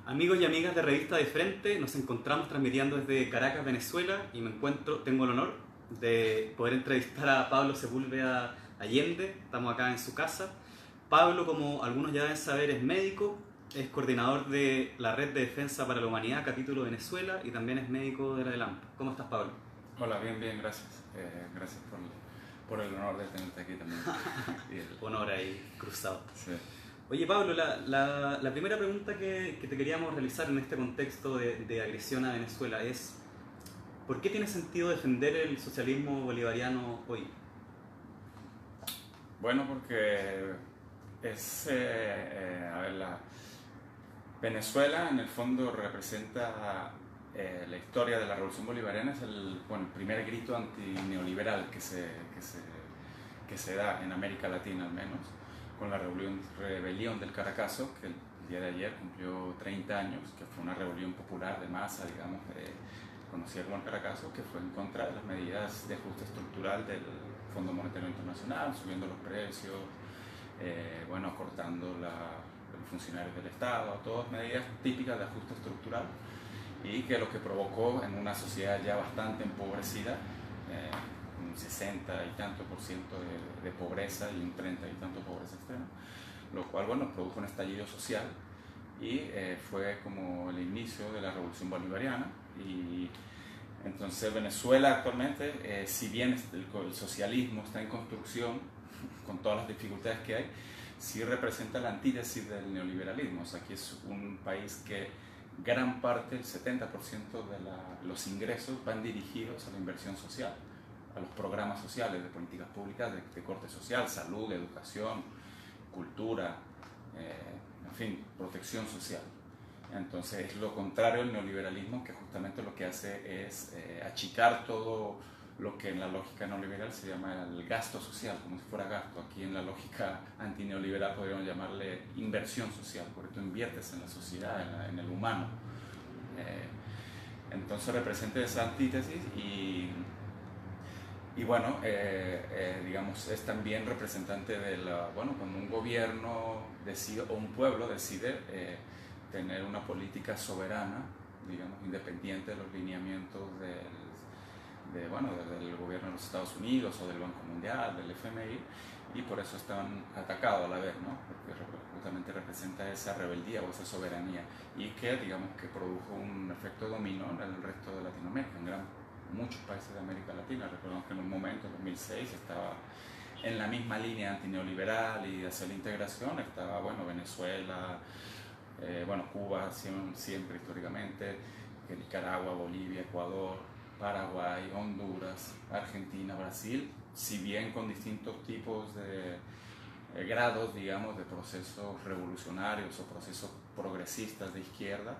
Amigos y amigas de Revista de Frente, nos encontramos transmitiendo desde Caracas, Venezuela, y tengo el honor de poder entrevistar a Pablo Sepúlveda Allende. Estamos acá en su casa. Pablo, como algunos ya deben saber, es médico, es coordinador de la Red de Defensa para la Humanidad, capítulo Venezuela, y también es médico de la DELAMP. ¿Cómo estás, Pablo? Hola, bien, bien, gracias. Gracias por el honor de tenerte aquí también. Honor ahí, cruzado. Sí. Oye, Pablo, la primera pregunta que te queríamos realizar en este contexto de agresión a Venezuela es: ¿por qué tiene sentido defender el socialismo bolivariano hoy? Bueno, porque es, a ver, Venezuela en el fondo representa la historia de la Revolución Bolivariana, es el primer grito antineoliberal que se da en América Latina al menos, con la rebelión del Caracazo, que el día de ayer cumplió 30 años, que fue una rebelión popular de masa, digamos, conocida como el Caracazo, que fue en contra de las medidas de ajuste estructural del Fondo Monetario Internacional, subiendo los precios, cortando los funcionarios del Estado, todas medidas típicas de ajuste estructural, y que lo que provocó en una sociedad ya bastante empobrecida, un 60 y tanto por ciento de pobreza y un 30 y tanto de pobreza extrema, lo cual produjo un estallido social y fue como el inicio de la Revolución Bolivariana. Y entonces Venezuela actualmente, si bien el socialismo está en construcción con todas las dificultades que hay, sí representa la antítesis del neoliberalismo. O sea, aquí es un país que gran parte, el 70% de los ingresos van dirigidos a la inversión social, a los programas sociales de políticas públicas de corte social, salud, educación, cultura, en fin, protección social. Entonces es lo contrario al neoliberalismo, que justamente lo que hace es achicar todo lo que en la lógica neoliberal se llama el gasto social, como si fuera gasto. Aquí en la lógica antineoliberal podríamos llamarle inversión social, porque tú inviertes en la sociedad, en el humano. Entonces representa esa antítesis y digamos, es también representante de cuando un gobierno decide, o un pueblo decide tener una política soberana, digamos, independiente de los lineamientos del gobierno de los Estados Unidos o del Banco Mundial, del FMI, y por eso están atacados a la vez, ¿no? Porque justamente representa esa rebeldía o esa soberanía, y que, digamos, que produjo un efecto dominó en el resto de Latinoamérica, muchos países de América Latina. Recordemos que en un momento, en 2006, estaba en la misma línea antineoliberal y hacia la integración, estaba Venezuela, Cuba siempre históricamente, Nicaragua, Bolivia, Ecuador, Paraguay, Honduras, Argentina, Brasil, si bien con distintos tipos de grados, digamos, de procesos revolucionarios o procesos progresistas de izquierda,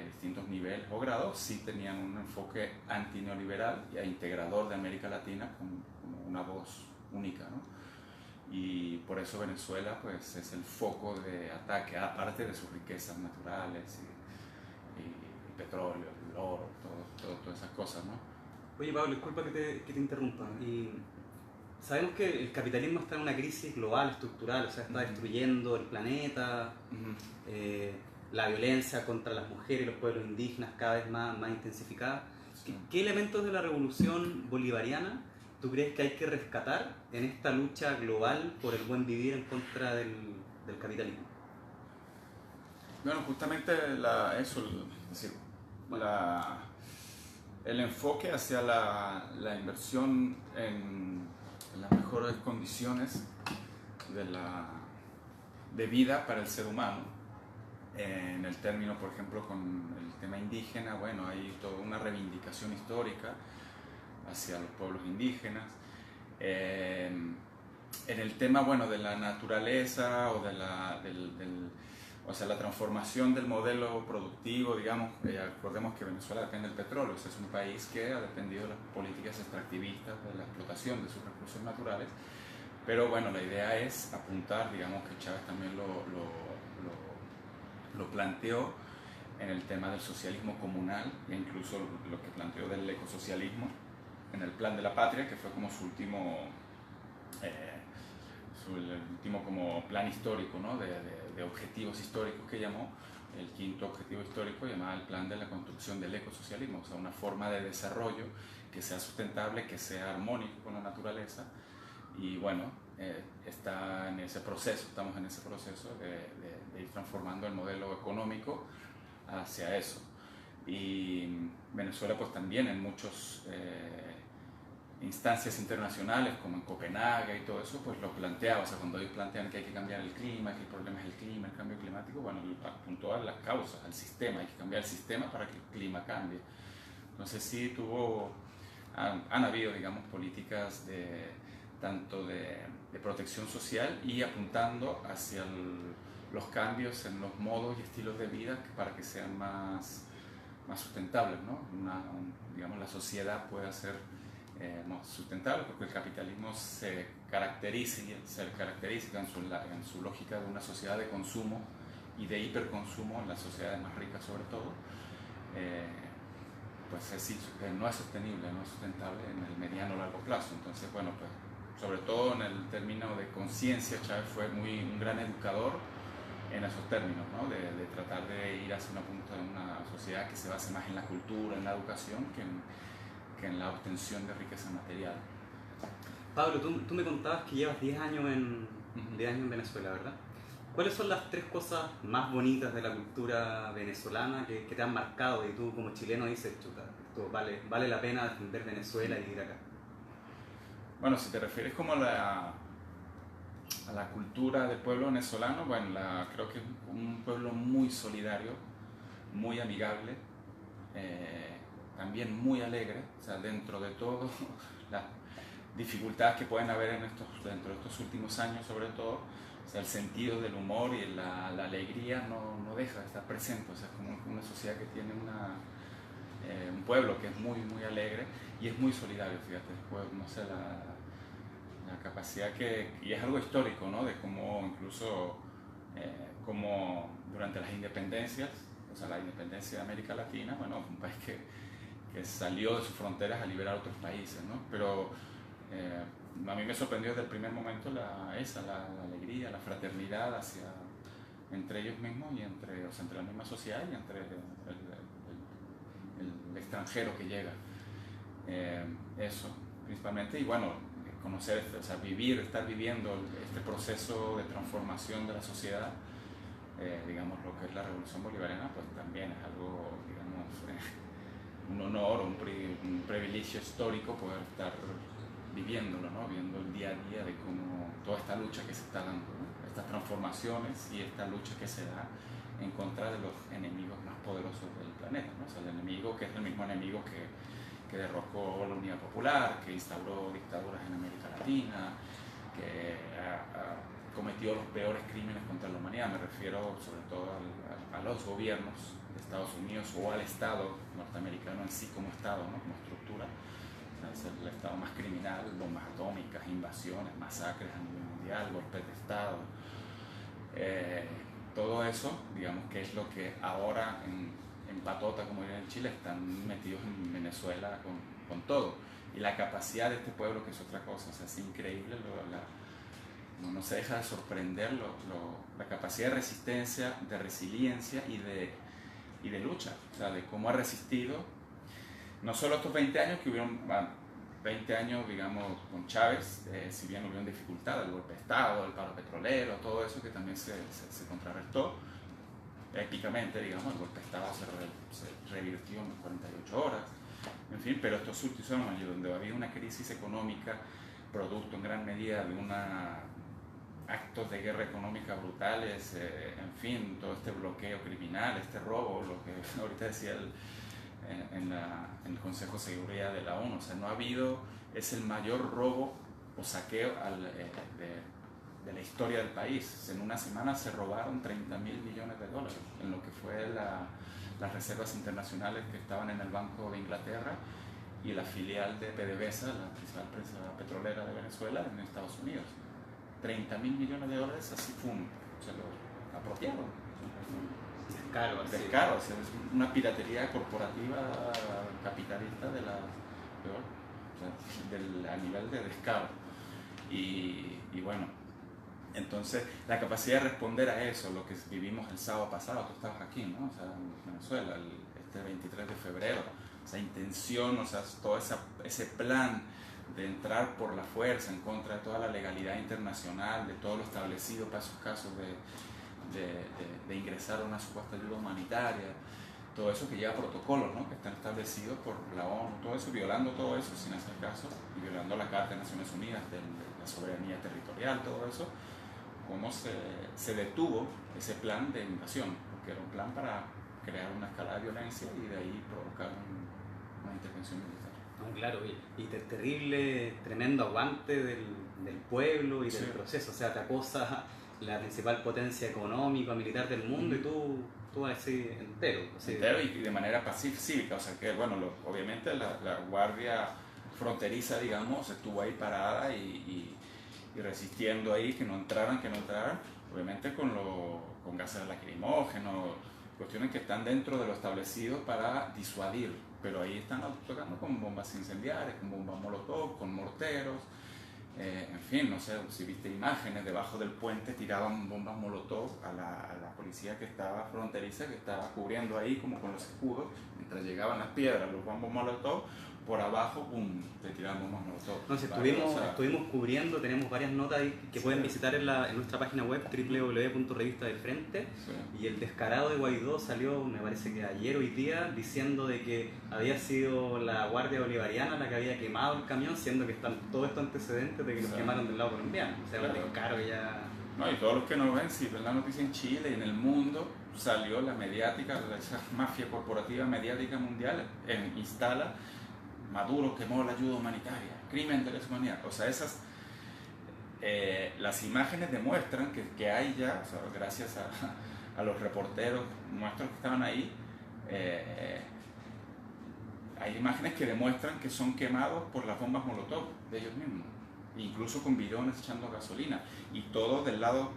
distintos niveles o grados, sí tenían un enfoque antineoliberal e integrador de América Latina con una voz única, ¿no? Y por eso Venezuela pues es el foco de ataque, aparte de sus riquezas naturales y petróleo, el oro, todas esas cosas, ¿no? Oye, Pablo, disculpa que te interrumpa. Y sabemos que el capitalismo está en una crisis global, estructural, o sea, está destruyendo el planeta, la violencia contra las mujeres y los pueblos indígenas cada vez más intensificada. Sí. ¿Qué elementos de la revolución bolivariana tú crees que hay que rescatar en esta lucha global por el buen vivir en contra del capitalismo? Bueno, justamente el enfoque hacia la inversión en las mejores condiciones de vida para el ser humano. En el término, por ejemplo, con el tema indígena, hay toda una reivindicación histórica hacia los pueblos indígenas. En el tema, de la naturaleza o la transformación del modelo productivo, digamos, recordemos que Venezuela depende del petróleo, es un país que ha dependido de las políticas extractivistas, de la explotación de sus recursos naturales, pero la idea es apuntar, digamos, que Chávez también lo planteó en el tema del socialismo comunal, e incluso lo que planteó del ecosocialismo en el Plan de la Patria, que fue como su último como plan histórico, ¿no? de objetivos históricos que llamó, el quinto objetivo histórico llamado el Plan de la Construcción del Ecosocialismo, o sea, una forma de desarrollo que sea sustentable, que sea armónico con la naturaleza. Y bueno, está en ese proceso, estamos en ese proceso de ir transformando el modelo económico hacia eso. Y Venezuela pues también en muchas instancias internacionales como en Copenhague y todo eso pues lo planteaba, o sea, cuando ellos plantean que hay que cambiar el clima, que el problema es el clima, el cambio climático, bueno, apuntó a las causas, al sistema, hay que cambiar el sistema para que el clima cambie. Entonces sí han habido, digamos, políticas tanto de protección social y apuntando hacia los cambios en los modos y estilos de vida para que sean más sustentables, ¿no? Digamos, la sociedad pueda ser más sustentable, porque el capitalismo se caracteriza en su lógica de una sociedad de consumo y de hiperconsumo en las sociedades más ricas sobre todo, pues no es sostenible, no es sustentable en el mediano o largo plazo. Entonces, bueno, pues sobre todo en el término de conciencia, Chávez fue un gran educador en esos términos, ¿no? de tratar de ir hacia una sociedad que se base más en la cultura, en la educación, que en la obtención de riqueza material. Pablo, tú me contabas que llevas 10 años en Venezuela, ¿verdad? ¿Cuáles son las 3 cosas más bonitas de la cultura venezolana que te han marcado y tú como chileno dices, chuta, esto vale la pena defender Venezuela y vivir acá? Bueno, si te refieres como a la cultura del pueblo venezolano, bueno, creo que es un pueblo muy solidario, muy amigable, también muy alegre, o sea, dentro de todo las dificultades que pueden haber dentro de estos últimos años sobre todo, o sea, el sentido del humor y la alegría no deja de estar presente, o sea, es como una sociedad que tiene un pueblo que es muy, muy alegre y es muy solidario, fíjate, pues, no sé, la capacidad y es algo histórico, ¿no? De cómo incluso como durante las independencias, o sea, la independencia de América Latina, bueno, un país que salió de sus fronteras a liberar otros países, ¿no? Pero a mí me sorprendió desde el primer momento la alegría, la fraternidad entre ellos mismos y entre la misma sociedad y entre el extranjero que llega. Eso, principalmente, y bueno, conocer, o sea, estar viviendo este proceso de transformación de la sociedad, digamos, lo que es la Revolución Bolivariana, pues también es algo, digamos, un honor, un privilegio histórico poder estar viviéndolo, ¿no? Viendo el día a día de cómo toda esta lucha que se está dando, ¿no? Estas transformaciones y esta lucha que se da en contra de los enemigos más poderosos del planeta, ¿no? O sea, el enemigo que es el mismo enemigo que derrocó la Unidad Popular, que instauró dictaduras en América Latina, que cometió los peores crímenes contra la humanidad. Me refiero sobre todo a los gobiernos de Estados Unidos o al Estado norteamericano en sí como Estado, ¿no? Como estructura. Es el Estado más criminal, bombas atómicas, invasiones, masacres a nivel mundial, golpes de Estado. Todo eso, digamos, que es lo que ahora en patota, como dirían en Chile, están metidos en Venezuela con todo. Y la capacidad de este pueblo, que es otra cosa, o sea, es increíble, no se deja de sorprender la capacidad de resistencia, de resiliencia y de lucha, o sea, de cómo ha resistido, no solo estos 20 años que hubieron, 20 años, digamos, con Chávez, si bien hubieron dificultades, el golpe de Estado, el paro petrolero, todo eso que también se contrarrestó, épicamente, digamos, el golpe de Estado se revirtió en 48 horas, en fin, pero estos últimos años donde había una crisis económica, producto en gran medida de actos de guerra económica brutales, en fin, todo este bloqueo criminal, este robo, lo que ahorita decía en el Consejo de Seguridad de la ONU, o sea, es el mayor robo o saqueo de la historia del país. En una semana se robaron $30.000 millones en lo que fue las reservas internacionales que estaban en el Banco de Inglaterra y la filial de PDVSA, la principal empresa petrolera de Venezuela, en Estados Unidos. $30.000 millones, así se lo apropiaron. Descaro, o sea, es una piratería corporativa capitalista de la peor, o sea, a nivel de descaro. Y bueno, Entonces, la capacidad de responder a eso, lo que vivimos el sábado pasado, tú estabas aquí, ¿no? O sea, en Venezuela, este 23 de febrero, esa intención, o sea, todo ese plan de entrar por la fuerza en contra de toda la legalidad internacional, de todo lo establecido para esos casos de ingresar a una supuesta ayuda humanitaria, todo eso que lleva protocolos, ¿no? Que están establecidos por la ONU, todo eso, violando todo eso sin hacer caso, y violando la Carta de Naciones Unidas de la soberanía territorial, todo eso, cómo se detuvo ese plan de invasión, porque era un plan para crear una escalada de violencia y de ahí provocar una intervención militar. No, claro, y terrible, tremendo aguante del pueblo y del proceso, o sea, te acosa la principal potencia económica, militar del mundo y tú así entero. Así. Entero y de manera pacífica, o sea que, bueno, obviamente la guardia fronteriza, digamos, estuvo ahí parada y resistiendo ahí, que no entraran, obviamente con gases lacrimógenos, cuestiones que están dentro de lo establecido para disuadir, pero ahí están tocando con bombas incendiarias, con bombas molotov, con morteros, en fin, no sé si viste imágenes, debajo del puente tiraban bombas molotov a la policía que estaba fronteriza, que estaba cubriendo ahí como con los escudos, mientras llegaban las piedras, los bombas molotov, por abajo, ¡pum!, te tiraban bombas molotov. No, si estuvimos cubriendo, tenemos varias notas ahí que pueden visitar en nuestra página web www.revistadelfrente, y el descarado de Guaidó salió, me parece que ayer o hoy día, diciendo de que había sido la Guardia Bolivariana la que había quemado el camión, siendo que están todos estos antecedentes de que los quemaron del lado colombiano. O sea, claro, ya... No, y todos los que nos ven, si ven la noticia en Chile y en el mundo, salió la mediática, esa mafia corporativa mediática mundial, instala Maduro quemó la ayuda humanitaria, crimen de lesa humanidad. O sea, las imágenes demuestran que hay ya, o sea, gracias a los reporteros nuestros que estaban ahí, hay imágenes que demuestran que son quemados por las bombas molotov de ellos mismos, incluso con bidones echando gasolina, y todo del lado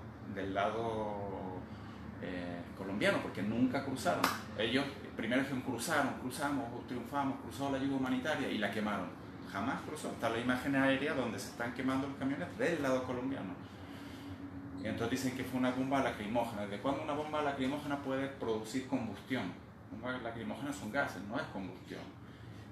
colombiano, porque nunca cruzaron. Ellos primero cruzamos, triunfamos, cruzó la ayuda humanitaria y la quemaron. Jamás cruzó. Está la imagen aérea donde se están quemando los camiones del lado colombiano. Y entonces dicen que fue una bomba lacrimógena. ¿Desde cuándo una bomba lacrimógena puede producir combustión? Bombas lacrimógenas son gases, no es combustión.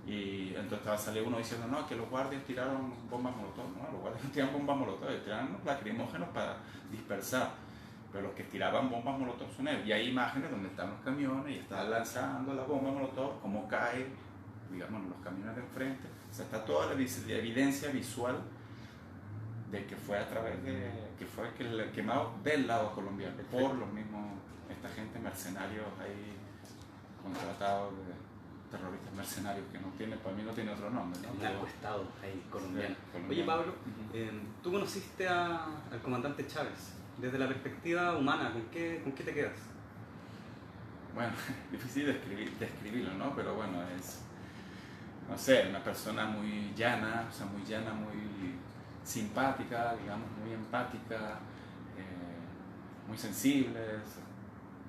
Y entonces salió uno diciendo, no, que los guardias tiraron bombas molotov. No, los guardias no tiraron bombas molotov, tiraron lacrimógenos para dispersar. Pero los que tiraban bombas molotov son ellos. Y hay imágenes donde están los camiones y están lanzando la bomba molotov, cómo cae, digamos, los camiones de enfrente. O sea, está toda la evidencia visual de que fue a través de, que fue quemado del lado colombiano, por los mismos, esta gente mercenarios ahí, contratados de terroristas mercenarios, que no tiene, para mí no tiene otro nombre, ¿no? El narcoestado ahí colombiano. Oye, Pablo, tú conociste al comandante Chávez. Desde la perspectiva humana, ¿con qué te quedas? Bueno, difícil describirlo, ¿no? Pero bueno, es, no sé, una persona muy llana, o sea, muy simpática, digamos, muy empática, muy sensible,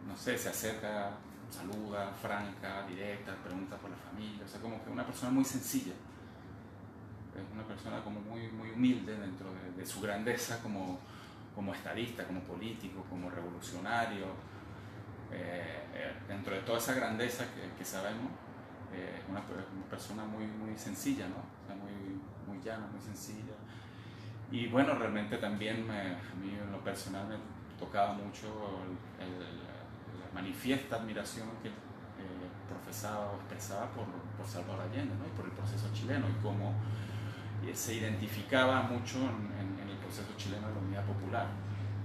no sé, se acerca, saluda, franca, directa, pregunta por la familia, o sea, como que una persona muy sencilla. Es una persona como muy humilde dentro de su grandeza como estadista, como político, como revolucionario, dentro de toda esa grandeza que sabemos, una persona muy sencilla, ¿no? O sea, muy llana, muy sencilla. Y bueno, realmente también a mí en lo personal me tocaba mucho la manifiesta admiración que profesaba o expresaba por Salvador Allende, ¿no? Y por el proceso chileno, y cómo se identificaba mucho en el proceso chileno de la Unidad Popular,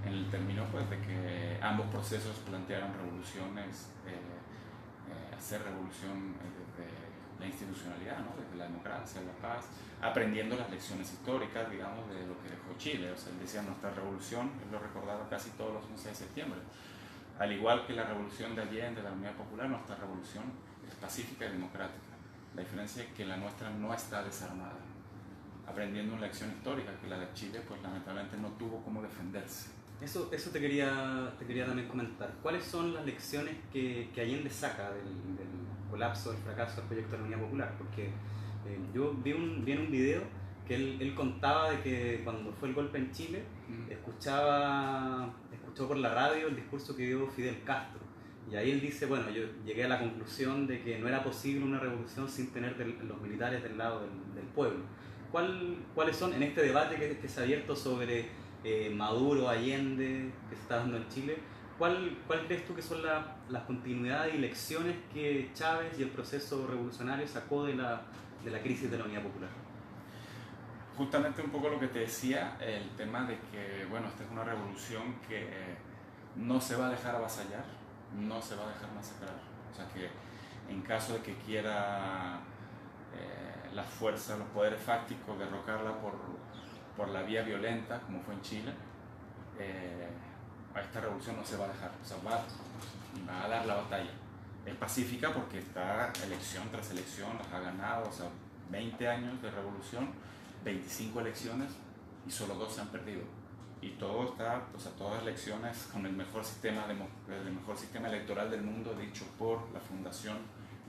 en el término pues, de que ambos procesos plantearon revoluciones, hacer revolución desde la institucionalidad, ¿no? Desde la democracia, la paz, aprendiendo las lecciones históricas, digamos, de lo que dejó Chile. O sea, él decía, nuestra revolución, él lo recordaba casi todos los 11 de septiembre, al igual que la revolución de Allende, de la Unidad Popular, nuestra revolución es pacífica y democrática. La diferencia es que la nuestra no está desarmada, aprendiendo una lección histórica, que la de Chile, pues lamentablemente no tuvo cómo defenderse. Eso te quería también comentar. ¿Cuáles son las lecciones que Allende saca del colapso, del fracaso del proyecto de la Unidad Popular? Porque yo vi en un video que él contaba de que cuando fue el golpe en Chile, escuchó por la radio el discurso que dio Fidel Castro. Y ahí él dice, bueno, yo llegué a la conclusión de que no era posible una revolución sin tener los militares del lado del pueblo. ¿Cuáles son, en este debate que se ha abierto sobre Maduro, Allende, que se está dando en Chile, ¿cuál crees tú que son las continuidades y lecciones que Chávez y el proceso revolucionario sacó de la crisis de la Unidad Popular? Justamente un poco lo que te decía, el tema de que, bueno, esta es una revolución que no se va a dejar avasallar, no se va a dejar masacrar. O sea que en caso de que quiera la fuerza, los poderes fácticos, derrocarla por la vía violenta, como fue en Chile, a esta revolución no se va a dejar. O sea, va a dar la batalla. Es pacífica porque está elección tras elección, las ha ganado, o sea, 20 años de revolución, 25 elecciones y solo 2 se han perdido. Y todo está, o sea, todas elecciones con el mejor sistema electoral del mundo, dicho por la Fundación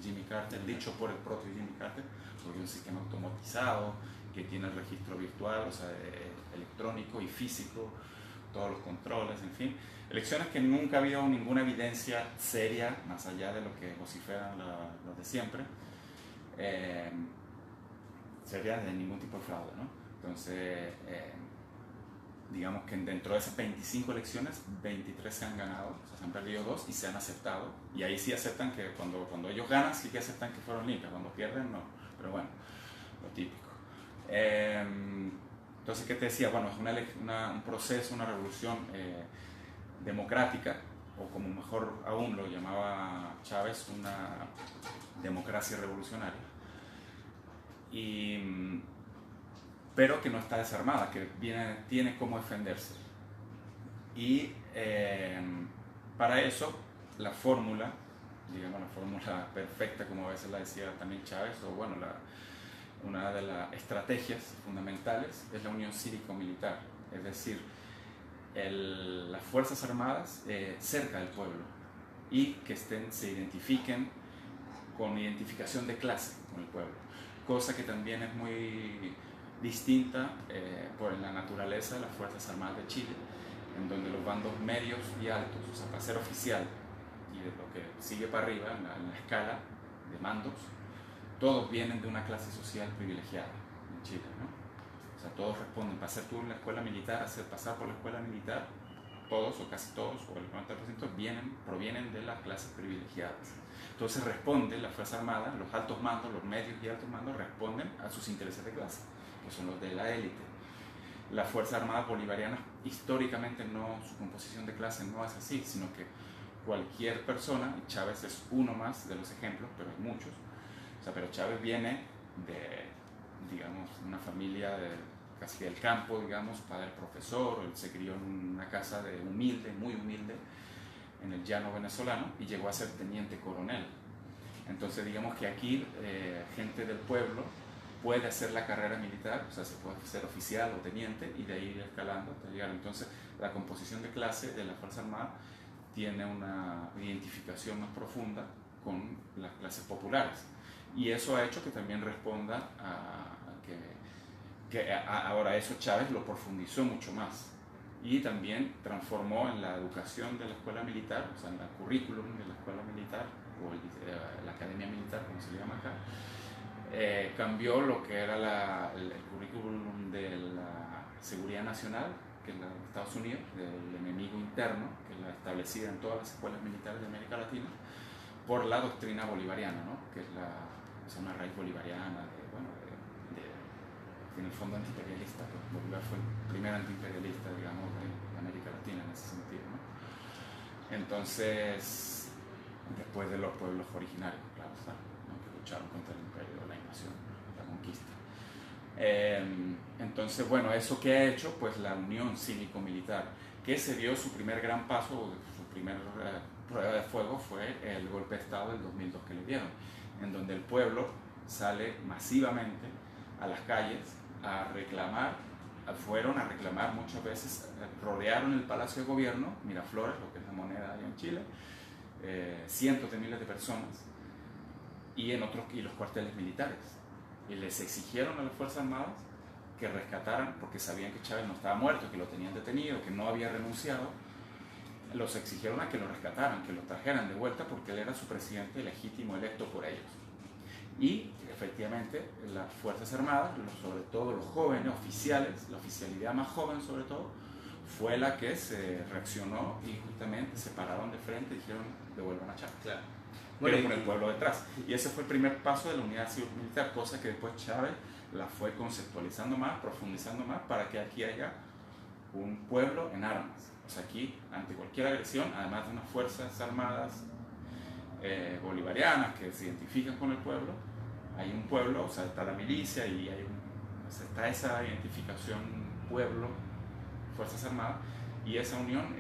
Jimmy Carter, dicho por el propio Jimmy Carter, porque es un sistema automatizado que tiene el registro virtual, o sea, electrónico y físico, todos los controles, en fin. Elecciones que nunca ha habido ninguna evidencia seria, más allá de lo que vociferan los de siempre, seria de ningún tipo de fraude, ¿no? Entonces, digamos que dentro de esas 25 elecciones, 23 se han ganado, o sea, se han perdido 2 y se han aceptado. Y ahí sí aceptan que cuando ellos ganan, sí que aceptan que fueron limpias, cuando pierden, no. Pero bueno, lo típico. Entonces, ¿qué te decía? Bueno, es un proceso, una revolución democrática, o como mejor aún lo llamaba Chávez, una democracia revolucionaria. Pero que no está desarmada, que tiene cómo defenderse. Y para eso, la fórmula, digamos la fórmula perfecta, como a veces la decía también Chávez, o bueno, una de las estrategias fundamentales es la unión cívico-militar, es decir, las Fuerzas Armadas cerca del pueblo y que se identifiquen con identificación de clase con el pueblo, cosa que también es muy distinta por la naturaleza de las Fuerzas Armadas de Chile, en donde los bandos medios y altos, o sea, para ser oficial y de lo que sigue para arriba en la escala de mandos, todos vienen de una clase social privilegiada en Chile, ¿no? O sea, todos responden, para ser tú en la escuela militar, hacer pasar por la escuela militar, todos o casi todos, o el 90% provienen de las clases privilegiadas. Entonces responden las Fuerzas Armadas, los altos mandos, los medios y altos mandos responden a sus intereses de clase, que son los de la élite. Las Fuerzas Armadas bolivarianas, históricamente su composición de clase no es así, sino que cualquier persona, y Chávez es uno más de los ejemplos, pero hay muchos, o sea, pero Chávez viene de, digamos, una familia casi del campo, digamos, padre profesor, él se crió en una casa muy humilde, en el llano venezolano, y llegó a ser teniente coronel. Entonces, digamos que aquí gente del pueblo puede hacer la carrera militar, o sea, se puede ser oficial o teniente y de ahí ir escalando hasta llegar. Entonces, la composición de clase de la Fuerza Armada tiene una identificación más profunda con las clases populares. Y eso ha hecho que también responda ahora eso Chávez lo profundizó mucho más y también transformó en la educación de la escuela militar, o sea, en el currículum de la escuela militar o la academia militar, como se le llama acá, cambió lo que era el currículum de la seguridad nacional, que es la de Estados Unidos, del enemigo interno, que es la establecida en todas las escuelas militares de América Latina, por la doctrina bolivariana, ¿no? Que es una raíz bolivariana, en el fondo antiimperialista, pues Bolívar fue el primer antiimperialista, digamos, de América Latina en ese sentido, ¿no? Entonces, después de los pueblos originarios, claro, ¿no? Que lucharon contra el imperio, la invasión, la conquista. Entonces, bueno, eso que ha hecho, pues la unión cívico-militar, que se dio su primer gran paso, su primer prueba de fuego fue el golpe de Estado del 2002 que le dieron, en donde el pueblo sale masivamente a las calles a reclamar, fueron a reclamar muchas veces, rodearon el Palacio de Gobierno, Miraflores, lo que es la moneda allá en Chile, cientos de miles de personas, y los cuarteles militares, y les exigieron a las Fuerzas Armadas que rescataran, porque sabían que Chávez no estaba muerto, que lo tenían detenido, que no había renunciado, los exigieron a que lo rescataran, que lo trajeran de vuelta, porque él era su presidente legítimo, electo por ellos. Y efectivamente las Fuerzas Armadas, sobre todo los jóvenes oficiales, la oficialidad más joven sobre todo, fue la que se reaccionó y justamente se pararon de frente y dijeron devuelvan a Chávez. Claro. Bueno, pero con el pueblo detrás. Y ese fue el primer paso de la unidad cívico-militar, cosa que después Chávez la fue conceptualizando más, profundizando más, para que aquí haya un pueblo en armas. O sea, aquí, ante cualquier agresión, además de unas fuerzas armadas bolivarianas que se identifican con el pueblo, hay un pueblo, o sea, está la milicia y hay o sea, está esa identificación pueblo, fuerzas armadas, y esa unión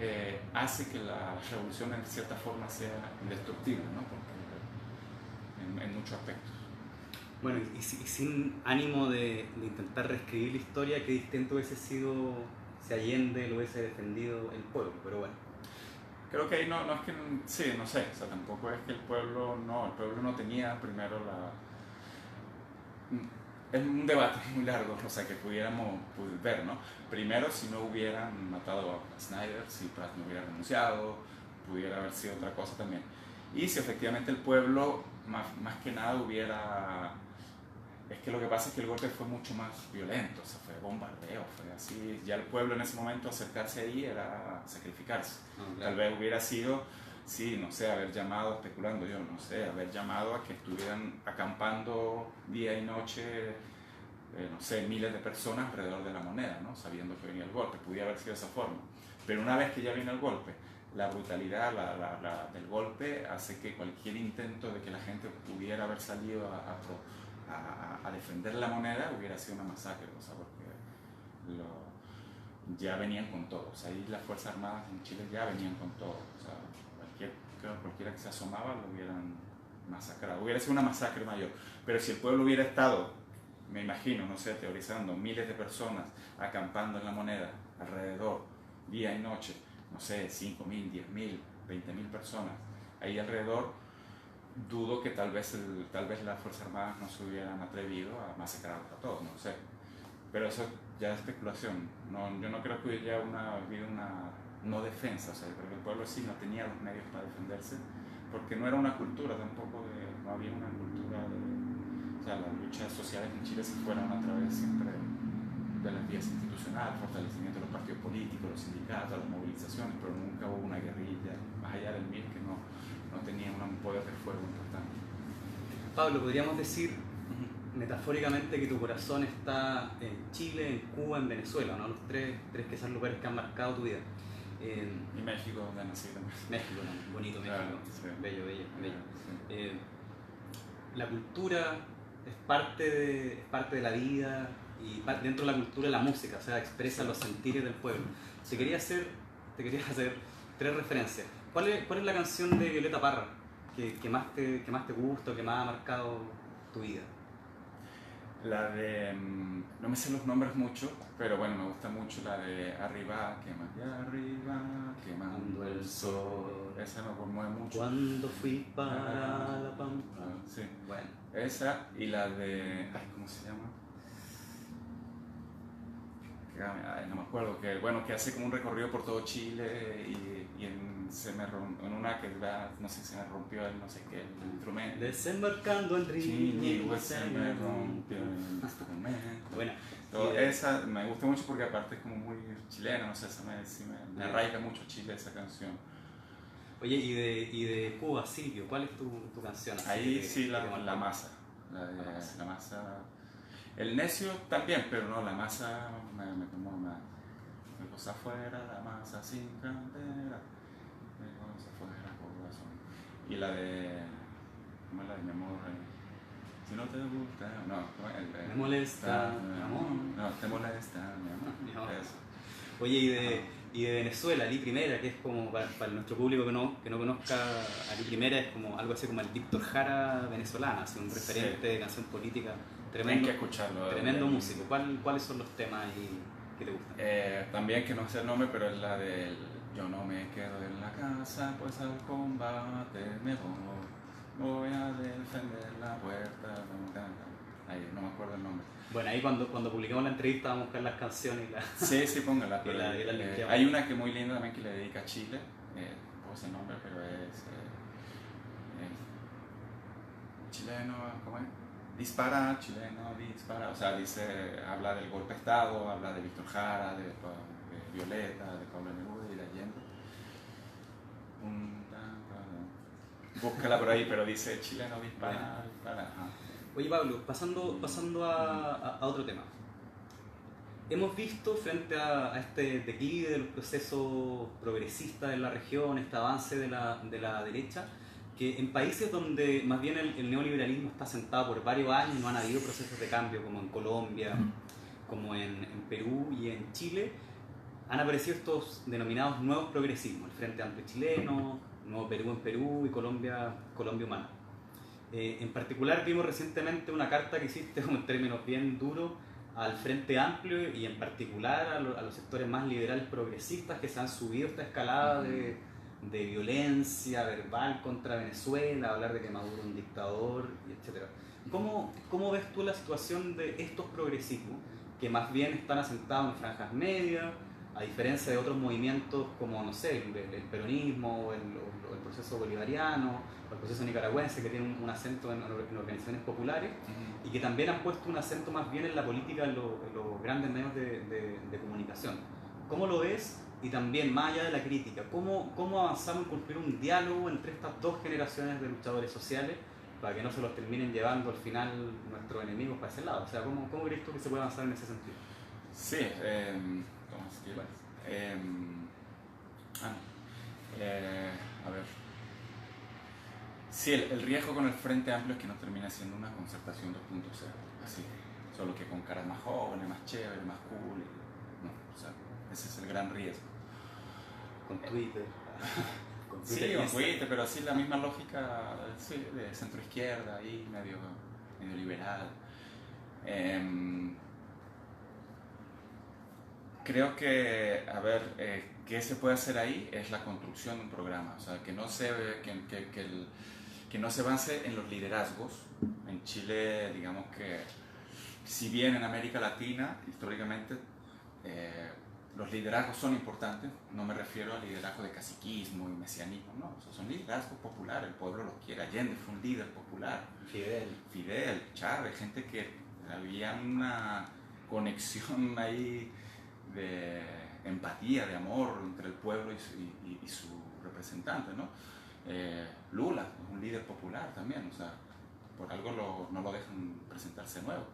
hace que la revolución en cierta forma sea indestructible, ¿no? Porque, en muchos aspectos. Bueno, y sin ánimo de intentar reescribir la historia, qué distinto hubiese sido si Allende lo hubiese defendido el pueblo, pero bueno. Creo que ahí no es que, sí, no sé, o sea, tampoco es que el pueblo no tenía primero es un debate muy largo, o sea, que pudiéramos ver, ¿no? Primero, si no hubieran matado a Snyder, si Prat no hubiera renunciado, pudiera haber sido otra cosa también. Y si efectivamente el pueblo, más que nada, hubiera... Es que lo que pasa es que el golpe fue mucho más violento, o sea, fue bombardeo, fue así. Ya el pueblo en ese momento acercarse ahí era sacrificarse. Claro. Tal vez hubiera sido, sí, no sé, haber llamado, especulando yo, no sé, haber llamado a que estuvieran acampando día y noche, no sé, miles de personas alrededor de la Moneda, ¿no? Sabiendo que venía el golpe, pudiera haber sido de esa forma. Pero una vez que ya viene el golpe, la brutalidad del golpe hace que cualquier intento de que la gente pudiera haber salido a defender la Moneda hubiera sido una masacre, o sea, porque ya venían con todo, o sea, ahí las Fuerzas Armadas en Chile ya venían con todo, o sea, cualquiera que se asomaba lo hubieran masacrado, hubiera sido una masacre mayor, pero si el pueblo hubiera estado, me imagino, no sé, teorizando, miles de personas acampando en la Moneda, alrededor, día y noche, no sé, 5.000, 10.000, 20.000 personas, ahí alrededor, dudo que tal vez las Fuerzas Armadas no se hubieran atrevido a masacrarlos a todos, no sé. Pero eso ya es especulación. Yo no creo que hubiera habido una no defensa, o sea, yo creo que el pueblo sí no tenía los medios para defenderse, porque no era una cultura tampoco, no había una cultura o sea, las luchas sociales en Chile se fueron a través siempre de las vías institucionales, fortalecimiento de los partidos políticos, los sindicatos, las movilizaciones, pero nunca hubo una guerrilla, más allá del MIR, que no tenía un poder de fuego importante. Pablo, podríamos decir metafóricamente que tu corazón está en Chile, en Cuba, en Venezuela, ¿no? Los tres que son lugares que han marcado tu vida. Y México, donde nací también. México, ¿no? Bonito México, claro, sí. bello. Sí. La cultura es parte de la vida y dentro de la cultura la música, o sea, expresa los sentires del pueblo. Te quería hacer 3 referencias. ¿Cuál es la canción de Violeta Parra que más te gusta, que más ha marcado tu vida? La de... no me sé los nombres mucho, pero bueno, me gusta mucho la de Arriba, quemando el sol. Esa me conmueve mucho. Cuando fui para la Pampa. Sí. Bueno. Esa y la de... ¿cómo se llama? No me acuerdo, que hace como un recorrido por todo Chile y en una que no sé, se me rompió el no sé qué, el instrumento. Desembarcando el río. Se me rompió el instrumento. Bueno, esa me gusta mucho porque aparte es como muy chilena, no sé, me arraiga mucho Chile esa canción. Oye, y de Cuba, Silvio, ¿cuál es tu canción? Ahí sí, la masa. La masa. El necio también, pero no, la masa me conmueve. Mi cosa afuera, la masa sin cantera. Mi cosa afuera, corazón. Y la de. ¿Cómo es la de mi amor? Si no te gusta. No, me molesta, mi amor. No, te molesta, mi amor. Eso. Oye, y de Venezuela, Ali Primera, que es como para nuestro público que no conozca, Ali Primera es como algo así como el Víctor Jara venezolano, así un referente de canción política. Tremendo, hay que escucharlo. Tremendo músico. ¿Cuáles son los temas ahí que te gustan? También, que no sé el nombre, pero es la del yo no me quedo en la casa, pues al combate me voy a defender la puerta. ahí, no me acuerdo el nombre. Bueno, ahí cuando publicamos la entrevista vamos a buscar las canciones y las... Sí, póngala. Y la linkeamos. Hay una que es muy linda también que le dedica a Chile, no sé el nombre, pero es chileno, ¿cómo es? Dispara, chileno, dispara, o sea, habla del golpe de Estado, habla de Víctor Jara, de Violeta, de Pablo Neruda y de Allende. Búscala por ahí, pero dice chileno, dispara, dispara. Ajá. Oye Pablo, pasando a otro tema. Hemos visto frente a este declive de los procesos progresistas en la región, este avance de la derecha, que en países donde más bien el neoliberalismo está sentado por varios años, no han habido procesos de cambio, como en Colombia, como en Perú y en Chile, han aparecido estos denominados nuevos progresismos, el Frente Amplio Chileno, Nuevo Perú en Perú y Colombia Humana. En particular vimos recientemente una carta que hiciste en términos bien duros al Frente Amplio y en particular a los sectores más liberales progresistas que se han subido a esta escalada de violencia verbal contra Venezuela, hablar de que Maduro es un dictador, etc. ¿Cómo ves tú la situación de estos progresismos que más bien están asentados en franjas medias, a diferencia de otros movimientos como, no sé, el peronismo o el proceso bolivariano o el proceso nicaragüense, que tienen un acento en organizaciones populares y que también han puesto un acento más bien en la política en los grandes medios de comunicación? ¿Cómo lo ves? Y también, más allá de la crítica, ¿cómo avanzamos en construir un diálogo entre estas dos generaciones de luchadores sociales para que no se los terminen llevando al final nuestros enemigos para ese lado? O sea, ¿cómo crees tú que se puede avanzar en ese sentido? Sí, ¿cómo se llama? A ver. Sí, el riesgo con el Frente Amplio es que no termina siendo una concertación 2.0, así, solo que con caras más jóvenes, más chéveres, más cool. No, o sea, ese es el gran riesgo. Con Twitter. Sí, con Twitter, pero así la misma lógica, sí, de centro izquierda, ahí medio liberal. Creo que, a ver, ¿qué se puede hacer ahí? Es la construcción de un programa, o sea, que no se avance en los liderazgos. En Chile, digamos que, si bien en América Latina, históricamente, los liderazgos son importantes, no me refiero al liderazgo de caciquismo y mesianismo, no, o sea, son liderazgos populares, el pueblo los quiere. Allende fue un líder popular. Fidel, Chávez, gente que había una conexión ahí de empatía, de amor entre el pueblo y su representante, ¿no? Lula es un líder popular también, o sea, por algo no lo dejan presentarse nuevo.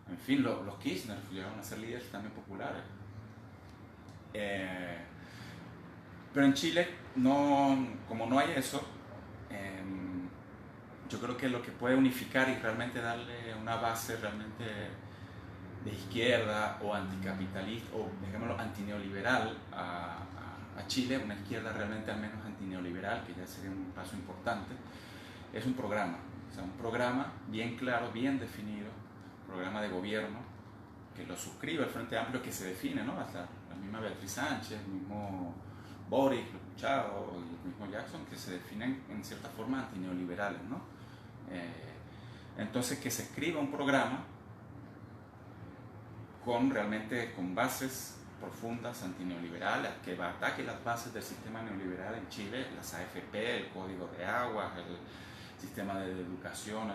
En fin, los Kirchner llegaron a ser líderes también populares. Pero en Chile, como no hay eso, yo creo que lo que puede unificar y realmente darle una base realmente de izquierda o anticapitalista o, digámoslo, antineoliberal a Chile, una izquierda realmente al menos antineoliberal, que ya sería un paso importante, es un programa. O sea, un programa bien claro, bien definido, un programa de gobierno que lo suscribe el Frente Amplio, que se define, ¿no? Hasta la misma Beatriz Sánchez, el mismo Boris, lo escuchado, y el mismo Jackson, que se definen en cierta forma antineoliberales, ¿no? Entonces, que se escriba un programa con bases profundas antineoliberales, que ataque las bases del sistema neoliberal en Chile, las AFP, el código de aguas, el sistema de educación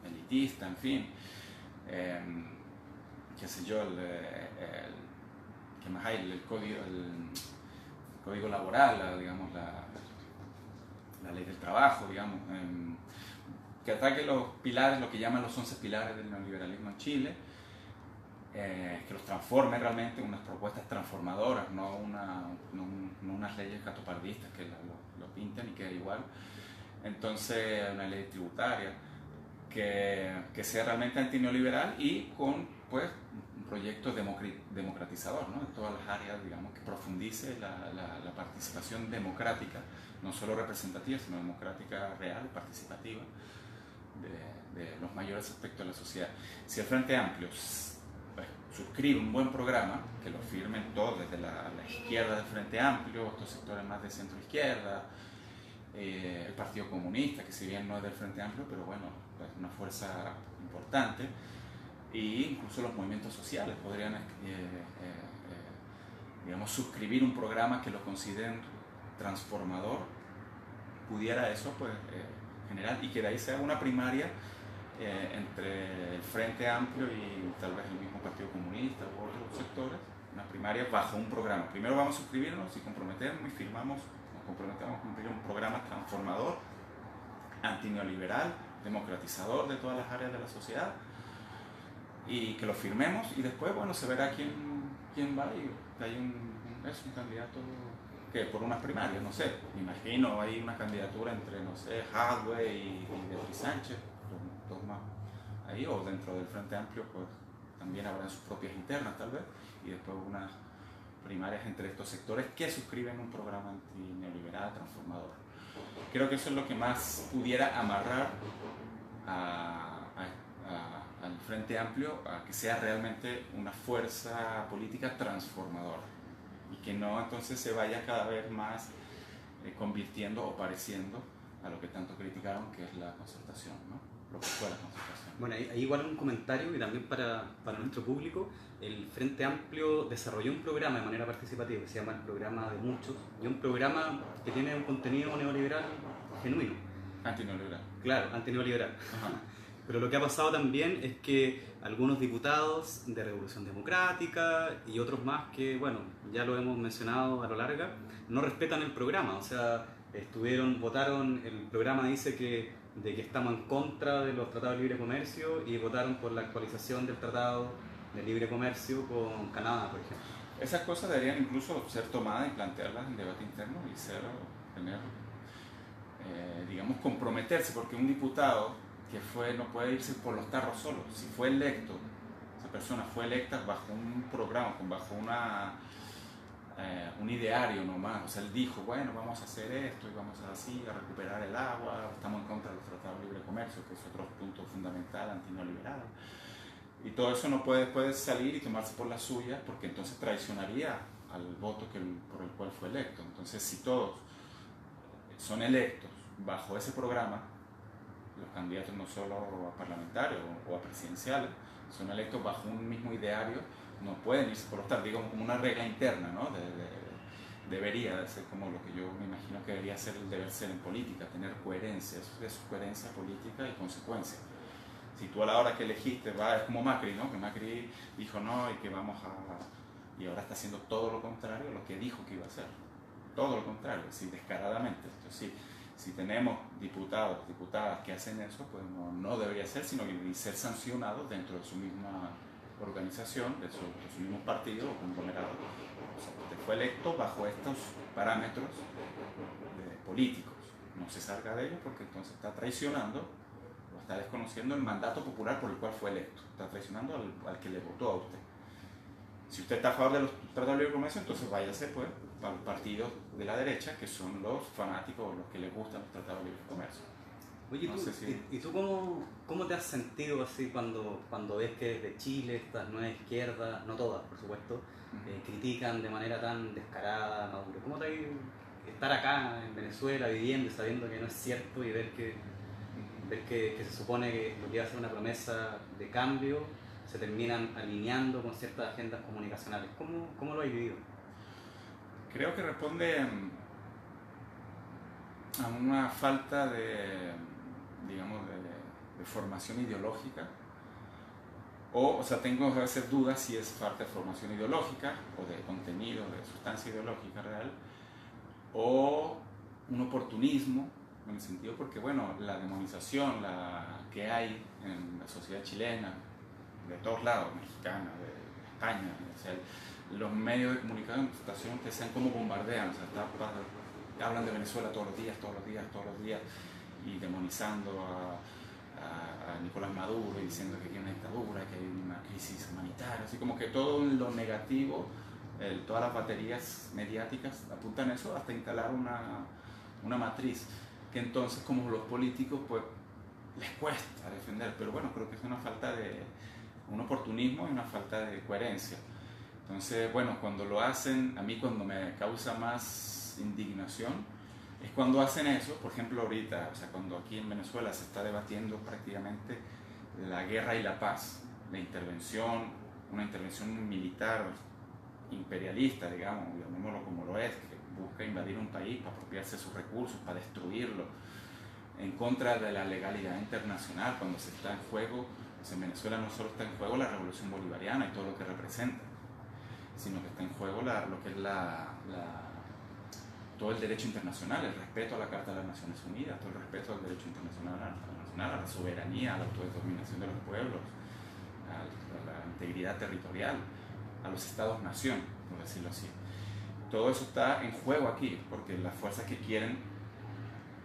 elitista, en fin, qué sé yo, ¿qué más hay? El código laboral, digamos, la ley del trabajo, digamos, que ataque los pilares, lo que llaman los 11 pilares del neoliberalismo en Chile, que los transforme realmente en unas propuestas transformadoras, no unas leyes catopardistas que lo pinten y quede igual. Entonces, una ley tributaria que sea realmente antineoliberal y con, pues, un proyecto democratizador, ¿no? En todas las áreas, digamos, que profundice la participación democrática, no solo representativa, sino democrática real, participativa, de los mayores aspectos de la sociedad. Si el Frente Amplio suscribe un buen programa, que lo firmen todos, desde la izquierda del Frente Amplio, estos sectores más de centro izquierda, el Partido Comunista, que si bien no es del Frente Amplio, pero bueno, es una fuerza importante, e incluso los movimientos sociales podrían digamos, suscribir un programa que lo consideren transformador, pudiera eso pues generar, y que de ahí sea una primaria entre el Frente Amplio y tal vez el mismo Partido Comunista u otros sectores, una primaria bajo un programa. Primero vamos a suscribirnos y comprometernos y firmamos, nos comprometemos a cumplir un programa transformador, antineoliberal, democratizador de todas las áreas de la sociedad, y que lo firmemos, y después, bueno, se verá quién va, y hay un candidato que por unas primarias, no sé, me imagino hay una candidatura entre, no sé, Hadwe y Beatriz Sánchez, dos más ahí, o dentro del Frente Amplio pues también habrá sus propias internas tal vez, y después unas primarias entre estos sectores que suscriben un programa antineoliberal transformador. Creo que eso es lo que más pudiera amarrar al Frente Amplio a que sea realmente una fuerza política transformadora, y que no entonces se vaya cada vez más convirtiendo o pareciendo a lo que tanto criticaron, que es la concertación, ¿no? Lo que fue la concertación. Bueno, ahí igual un comentario, y también para nuestro público, el Frente Amplio desarrolló un programa de manera participativa que se llama el Programa de Muchos, y un programa que tiene un contenido neoliberal genuino. Antineoliberal. Claro, antineoliberal. Ajá. Pero lo que ha pasado también es que algunos diputados de Revolución Democrática y otros más que, bueno, ya lo hemos mencionado a lo largo, no respetan el programa. O sea, votaron, el programa dice de que estamos en contra de los tratados de libre comercio, y votaron por la actualización del tratado de libre comercio con Canadá, por ejemplo. Esas cosas deberían incluso ser tomadas y plantearlas en debate interno y tener, digamos, comprometerse, porque un diputado que no puede irse por los tarros solo. Si fue electo, esa persona fue electa bajo un programa, bajo un ideario nomás. O sea, él dijo, bueno, vamos a hacer esto y vamos a recuperar el agua, estamos en contra de los tratados de libre comercio, que es otro punto fundamental, antineoliberal. Y todo eso no puede salir y tomarse por la suya, porque entonces traicionaría al voto por el cual fue electo. Entonces, si todos son electos bajo ese programa, los candidatos no solo a parlamentarios o a presidenciales, son electos bajo un mismo ideario, no pueden irse por los tarros, digamos como una regla interna, ¿no? Debería de ser como lo que yo me imagino que debería ser el deber ser en política, tener coherencia, eso es coherencia política y consecuencia. Si tú a la hora que elegiste, es como Macri, ¿no? Que Macri dijo no y que y ahora está haciendo todo lo contrario a lo que dijo que iba a hacer, todo lo contrario, así descaradamente. Entonces, si tenemos diputados, diputadas que hacen eso, pues no debería ser, sino que debería ser sancionados dentro de su misma organización, de su mismo partido o conglomerado. O sea, usted fue electo bajo estos parámetros políticos. No se salga de ellos, porque entonces está traicionando o está desconociendo el mandato popular por el cual fue electo. Está traicionando al que le votó a usted. Si usted está a favor de los tratados de libre comercio, entonces váyase pues a los partidos de la derecha, que son los fanáticos o los que les gustan los tratados de libre comercio. Oye, ¿y tú cómo te has sentido así cuando ves que desde Chile estas nuevas izquierdas, no todas por supuesto, critican de manera tan descarada, madura? ¿Cómo te ha ido estar acá en Venezuela viviendo y sabiendo que no es cierto, y ver que se supone que lo que iba a ser una promesa de cambio se terminan alineando con ciertas agendas comunicacionales? ¿Cómo lo has vivido? Creo que responde a una falta de formación ideológica, o sea, tengo a veces dudas si es falta de formación ideológica o de contenido, de sustancia ideológica real, o un oportunismo, en el sentido porque, bueno, la demonización que hay en la sociedad chilena, de todos lados, mexicana, de España, o sea, los medios de comunicación te sean como bombardean, o sea, hablan de Venezuela todos los días, y demonizando a Nicolás Maduro, y diciendo que hay una dictadura, que hay una crisis humanitaria, así como que todo lo negativo, todas las baterías mediáticas apuntan a eso, hasta instalar una matriz, que entonces como los políticos pues les cuesta defender, pero bueno, creo que es una falta de un oportunismo y una falta de coherencia. Entonces, bueno, cuando lo hacen, a mí cuando me causa más indignación es cuando hacen eso, por ejemplo ahorita, o sea, cuando aquí en Venezuela se está debatiendo prácticamente la guerra y la paz, la intervención, una intervención militar imperialista, digamos, llamémoslo como lo es, que busca invadir un país para apropiarse de sus recursos, para destruirlo, en contra de la legalidad internacional, cuando se está en juego, pues en Venezuela no solo está en juego la revolución bolivariana y todo lo que representa, sino que está en juego lo que es todo el derecho internacional, el respeto a la Carta de las Naciones Unidas, todo el respeto al derecho internacional, a la soberanía, a la autodeterminación de los pueblos, a la integridad territorial, a los estados-nación, por decirlo así. Todo eso está en juego aquí, porque las fuerzas que quieren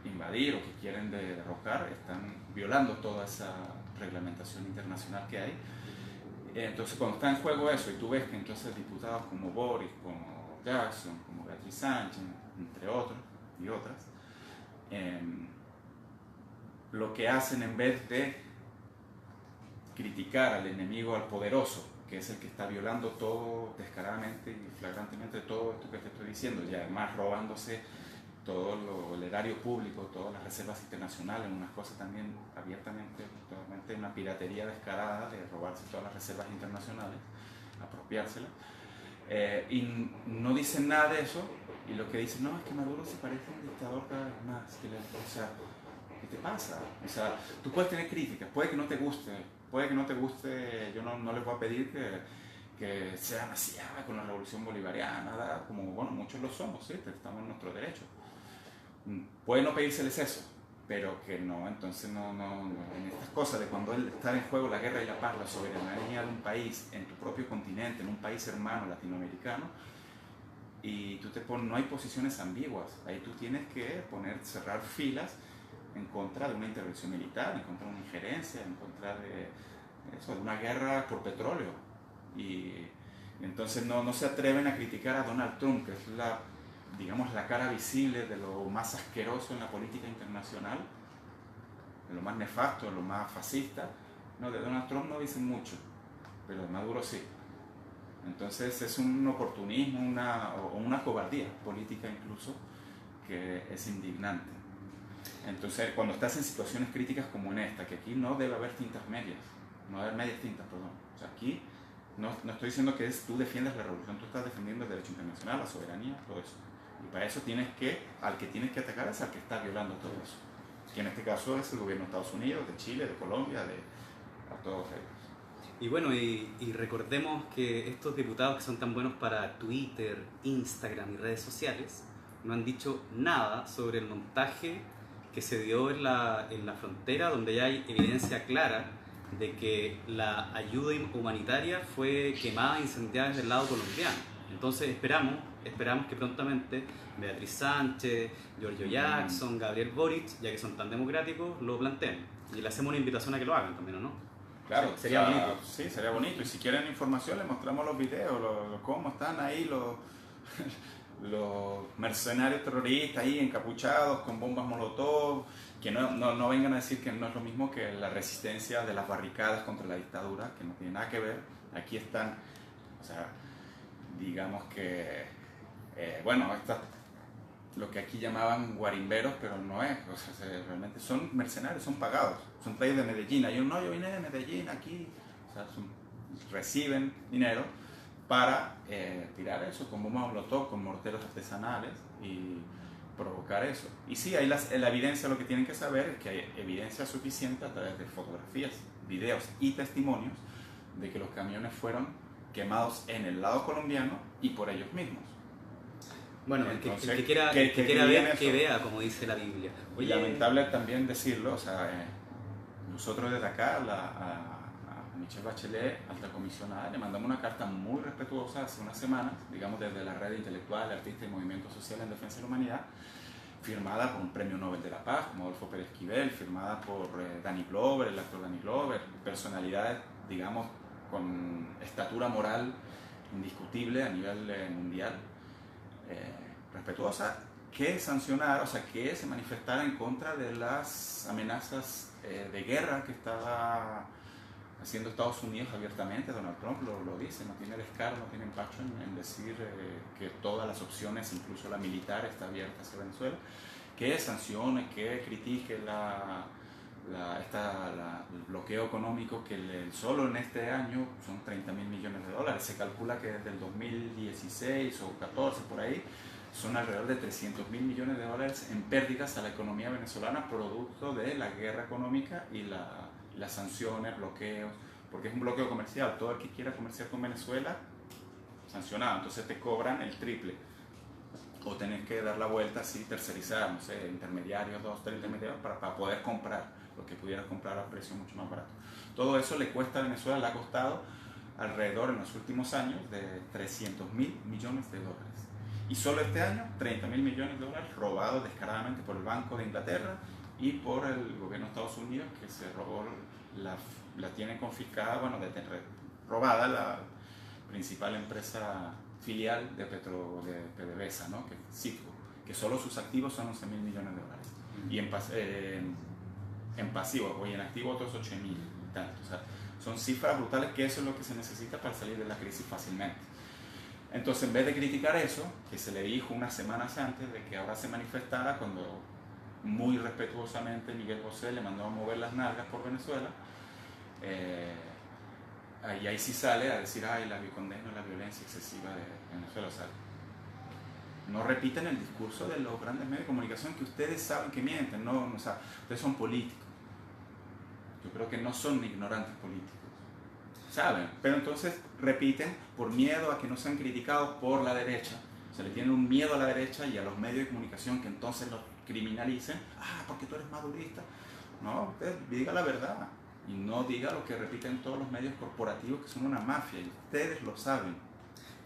invadir o que quieren derrocar están violando toda esa reglamentación internacional que hay. Entonces, cuando está en juego eso, y tú ves que entonces diputados como Boris, como Jackson, como Beatriz Sánchez, entre otros y otras, lo que hacen en vez de criticar al enemigo, al poderoso, que es el que está violando todo descaradamente y flagrantemente todo esto que te estoy diciendo, y además robándose todo el erario público, todas las reservas internacionales, unas cosas también abiertamente, totalmente una piratería descarada de robarse todas las reservas internacionales, apropiárselas, y no dicen nada de eso, y lo que dicen, no, es que Maduro se parece a un dictador cada vez más, o sea, ¿qué te pasa? O sea, tú puedes tener críticas, puede que no te guste, yo no les voy a pedir que sean así con la revolución bolivariana, como bueno, muchos lo somos, ¿sí? Estamos en nuestro derecho. Puede no pedírseles eso, pero que no, entonces no, en estas cosas de cuando está en juego la guerra y la paz, la soberanía de un país, en tu propio continente, en un país hermano latinoamericano, y tú no hay posiciones ambiguas, ahí tú tienes que cerrar filas en contra de una intervención militar, en contra de una injerencia, en contra de una guerra por petróleo. Y entonces no se atreven a criticar a Donald Trump, que es la cara visible de lo más asqueroso en la política internacional, de lo más nefasto, de lo más fascista. No, de Donald Trump no dicen mucho, pero de Maduro sí. Entonces es un oportunismo, o una cobardía política incluso, que es indignante. Entonces, cuando estás en situaciones críticas como en esta, que aquí no debe haber tintas medias, no debe haber medias tintas, perdón. O sea, aquí no estoy diciendo que tú defiendas la revolución, tú estás defendiendo el derecho internacional, la soberanía, todo eso. Y para eso al que tienes que atacar es al que está violando todo eso. Que en este caso es el gobierno de Estados Unidos, de Chile, de Colombia, a todos ellos. Y bueno, y recordemos que estos diputados que son tan buenos para Twitter, Instagram y redes sociales no han dicho nada sobre el montaje que se dio en la frontera, donde ya hay evidencia clara de que la ayuda humanitaria fue quemada e incendiada desde el lado colombiano. Entonces esperamos que prontamente Beatriz Sánchez, Giorgio Jackson, Gabriel Boric, ya que son tan democráticos, lo planteen. Y le hacemos una invitación a que lo hagan también, ¿o no? Claro, sería bonito. Sí, sería bonito. Y si quieren información, les mostramos los videos, cómo están ahí los mercenarios terroristas ahí encapuchados con bombas molotov, que no vengan a decir que no es lo mismo que la resistencia de las barricadas contra la dictadura, que no tiene nada que ver. Aquí están, o sea, digamos que, lo que aquí llamaban guarimberos, pero no es, o sea, realmente son mercenarios, son pagados, son traídos de Medellín. Yo vine de Medellín aquí, o sea, reciben dinero para tirar eso con bombas molotov, con morteros artesanales y provocar eso. Y sí, ahí la evidencia, lo que tienen que saber es que hay evidencia suficiente a través de fotografías, videos y testimonios de que los camiones fueron quemados en el lado colombiano y por ellos mismos. Bueno, entonces, el que quiera ver, que vea, como dice la Biblia. Y lamentable también decirlo, o sea, nosotros desde acá a Michelle Bachelet, alta comisionada, le mandamos una carta muy respetuosa hace unas semanas, digamos desde la red intelectual, artista y movimiento social en defensa de la humanidad, firmada por un premio Nobel de la Paz, como Adolfo Pérez Esquivel, firmada por Danny Glover, el actor Danny Glover, personalidades, digamos, con estatura moral indiscutible a nivel mundial, respetuosa, que sancionara, o sea, que se manifestara en contra de las amenazas de guerra que estaba haciendo Estados Unidos abiertamente. Donald Trump lo dice, no tiene descaro, no tiene empacho en decir que todas las opciones, incluso la militar, está abierta hacia Venezuela. que sancione, que critique el bloqueo económico que solo en este año son 30.000 millones de dólares. Se calcula que desde el 2016 o 14 por ahí son alrededor de 300.000 millones de dólares en pérdidas a la economía venezolana producto de la guerra económica y las sanciones, bloqueos, porque es un bloqueo comercial. Todo el que quiera comerciar con Venezuela, sancionado, entonces te cobran el triple. O tenés que dar la vuelta así, tercerizar, no sé, intermediarios, 2, 3 intermediarios para poder comprar lo que pudieras comprar a precio mucho más barato. Todo eso le cuesta a Venezuela, le ha costado alrededor en los últimos años de 300.000 millones de dólares. Y solo este año, 30.000 millones de dólares robados descaradamente por el Banco de Inglaterra y por el gobierno de Estados Unidos, que se robó, la tiene confiscada, bueno, robada la principal empresa filial de PDVSA, ¿no? Que es Citgo, que solo sus activos son 11.000 millones de dólares. Y en pasivo o en activo otros 8.000 y tanto. O sea, son cifras brutales, que eso es lo que se necesita para salir de la crisis fácilmente. Entonces, en vez de criticar eso, que se le dijo unas semanas antes de que ahora se manifestara, cuando muy respetuosamente Miguel Bosé le mandó a mover las nalgas por Venezuela, y ahí sí sale a decir, ay, condeno la violencia excesiva de Venezuela. O sea, no repiten el discurso de los grandes medios de comunicación, que ustedes saben que mienten, no, o sea, ustedes son políticos. Yo creo que no son ignorantes políticos, saben, pero entonces repiten por miedo a que no sean criticados por la derecha. Se le tiene un miedo a la derecha y a los medios de comunicación que entonces los criminalicen. Porque tú eres madurista. No, usted diga la verdad y no diga lo que repiten todos los medios corporativos, que son una mafia, y ustedes lo saben.